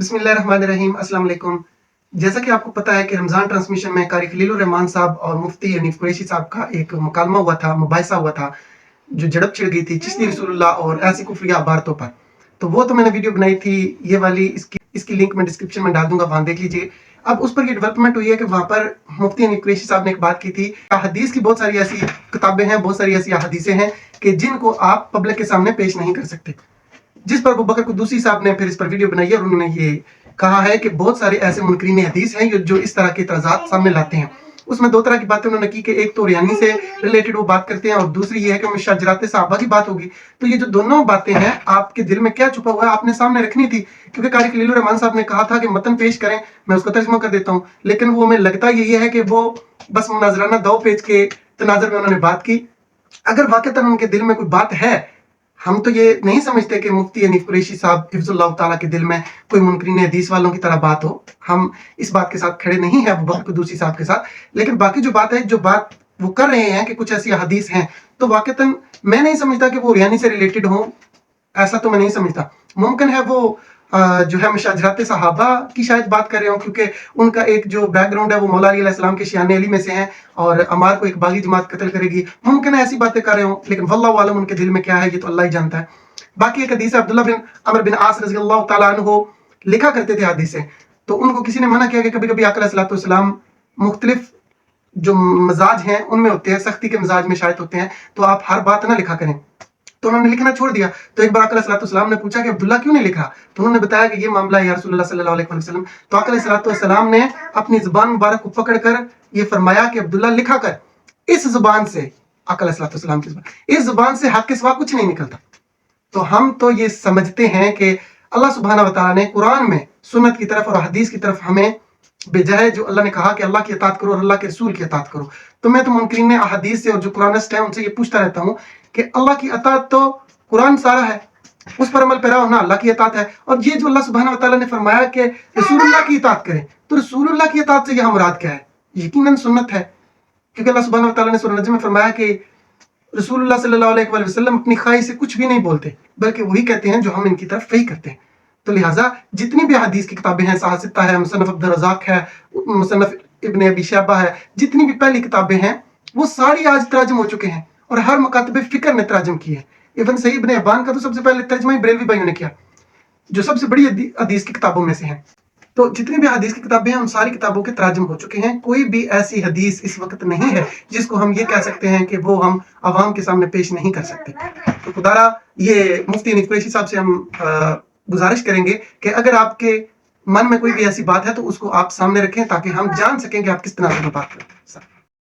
बिस्मिल्लाहिर्रहमानिर्रहीम। अस्सलाम वालेकुम। जैसा कि आपको पता है कि रमज़ान ट्रांसमिशन में कारी खलीलुर रहमान साहब और मुफ्ती हनीफ कुरैशी साहब का एक मुकालमा हुआ था, मुबाहिसा हुआ था, जो झड़प छिड़ गई थी चिश्ती रसूलुल्लाह और ऐसी कुफरिया इबारतों पर। तो वो तो मैंने वीडियो बनाई थी, ये वाली, इसकी लिंक मैं डिस्क्रिप्शन में डाल दूंगा, वहां देख लीजिए। अब उस पर ये डेवलपमेंट हुई है कि वहां पर मुफ्ती हनीफ कुरैशी साहब ने एक बात की थी, हदीस की बहुत सारी ऐसी किताबें हैं, बहुत सारी ऐसी हदीसें हैं कि जिनको आप पब्लिक के सामने पेश नहीं कर सकते। जिस पर अबू बकर कुद्दूसी साहब ने फिर इस पर वीडियो बनाई है और उन्होंने ये कहा है कि बहुत सारे ऐसे मुनकरीन हदीस हैं जो इस तरह के इतराज़ात सामने लाते हैं। उसमें दो तरह की बातें उन्होंने की कि एक तो रियानी से रिलेटेड वो बात करते हैं और दूसरी ये है कि शजरात सहाबा की बात होगी। तो ये जो दोनों बातें हैं, आपके दिल में क्या छुपा हुआ है आपने सामने रखनी थी, क्योंकि कारी खलीलुर रहमान साहब ने कहा था कि मतन पेश करें, मैं उसका तर्जुमा कर देता हूँ, लेकिन वो हमें लगता यही है कि वो बस मुनाजराना 2 पेज के तनाजर में उन्होंने बात की। अगर वाकई उनके दिल में कोई बात है, हम तो ये नहीं समझते कि मुफ्ती हनीफ कुरैशी साहब हिफ्ज़ुल्लाह ताला के दिल में कोई मुनकरीन हदीस वालों की तरह बात हो। हम इस बात के साथ खड़े नहीं हैं अबू बकर कुद्दूसी साहब के साथ, लेकिन बाकी जो बात है, जो बात वो कर रहे हैं कि कुछ ऐसी हदीस हैं, तो वाकई मैं नहीं समझता कि वो रियानी से रिलेटेड हो, ऐसा तो मैं नहीं समझता। मुमकिन है वो जो है मुशाजरात सहाबा की शायद बात कर रहे हो, क्योंकि उनका एक जो बैकग्राउंड है वो मौला अली अलैहिस्सलाम के शियाने अली में से हैं और अमार को एक बागी जमात कत्ल करेगी। मुमकिन है ऐसी बातें कर रहे हो, लेकिन वल्लाहु आलम उनके दिल में क्या है ये तो अल्लाह ही जानता है। बाकी एक हदीस है, अब्दुल्लाह बिन अमर बिन आस रज़ी अल्लाह तआला अन्हु लिखा करते थे हदीसें, तो उनको किसी ने मना किया कि कभी कभी आका अलैहिस्सलातु वस्सलाम मुख्तलिफ जो मजाज हैं उनमें होते हैं, सख्ती के मिजाज में शायद होते हैं, तो आप हर बात ना लिखा करें। तो उन्होंने लिखना छोड़ दिया। तो एक बार आका अलैहिस्सलाम ने पूछा कि अब्दुल्ला क्यों नहीं लिखा, तो उन्होंने बताया कि ये मामला है या रसूलुल्लाह सल्लल्लाहु अलैहि वसल्लम। तो आका अलैहिस्सलाम ने अपनी जुबान मुबारक को पकड़कर ये फरमाया कि अब्दुल्ला लिखा कर, इस जुबान से, आका अलैहिस्सलाम की जुबान, इस जुबान से हक के सिवा कुछ नहीं निकलता। तो हम तो ये समझते हैं कि अल्लाह सुब्हानहू व तआला ने कुरान में सुन्नत की तरफ और हदीस की तरफ हमें भेजा है, जो अल्लाह ने कहा कि अल्लाह की इताअत करो और अल्लाह के रसूल की इताअत करो। तो मैं तो मुनकरीन अहदीस से और जो कुरानिस्ट हैं उनसे ये पूछता रहता हूँ कि अल्लाह की इताअत तो कुरान सारा है, उस पर अमल पैरा होना अल्लाह की इताअत है। और ये जो अल्लाह सुब्हानहू व तआला ने फरमाया कि रसूलुल्लाह की इताअत करें, तो रसूलुल्लाह की इताअत से यहाँ मुराद क्या है? यकीनन सुन्नत है, क्योंकि अल्लाह सुब्हानहू व तआला ने सूरह नजम में फरमाया कि रसूलुल्लाह सल्लल्लाहु अलैहि वसल्लम अपनी ख्वाहिश से कुछ भी नहीं बोलते, बल्कि वही कहते हैं जो हम इनकी तरफ वही करते हैं। तो लिहाजा जितनी भी हदीस की किताबें हैं, साहसित्ता है, मुसन्नफ अब्दुर रज़ाक है, मुसन्नफ इब्न अबी शैबा है, जितनी भी पहली किताबें हैं वो सारी आज तर्जुम हो चुके हैं और हर मुकातबे फिक्र ने तर्जुम किए हैं। इवन सही इब्न हिब्बान का तो सबसे पहले तर्जुमा ही बरेलवी भाइयों ने किया, जो सबसे बड़ी हदीस की किताबों में से है। तो जितनी भी हदीस की किताबें हैं उन सारी किताबों के तर्जुम हो चुके हैं। कोई भी ऐसी हदीस इस वक्त नहीं है जिसको हम ये कह सकते हैं कि वो हम आवाम के सामने पेश नहीं कर सकते। तो खुदारा ये मुफ्ती हनीफ कुरैशी साहब से हम गुजारिश करेंगे कि अगर आपके मन में कोई भी ऐसी बात है तो उसको आप सामने रखें, ताकि हम जान सकें कि आप किस तरह से बात करते हैं।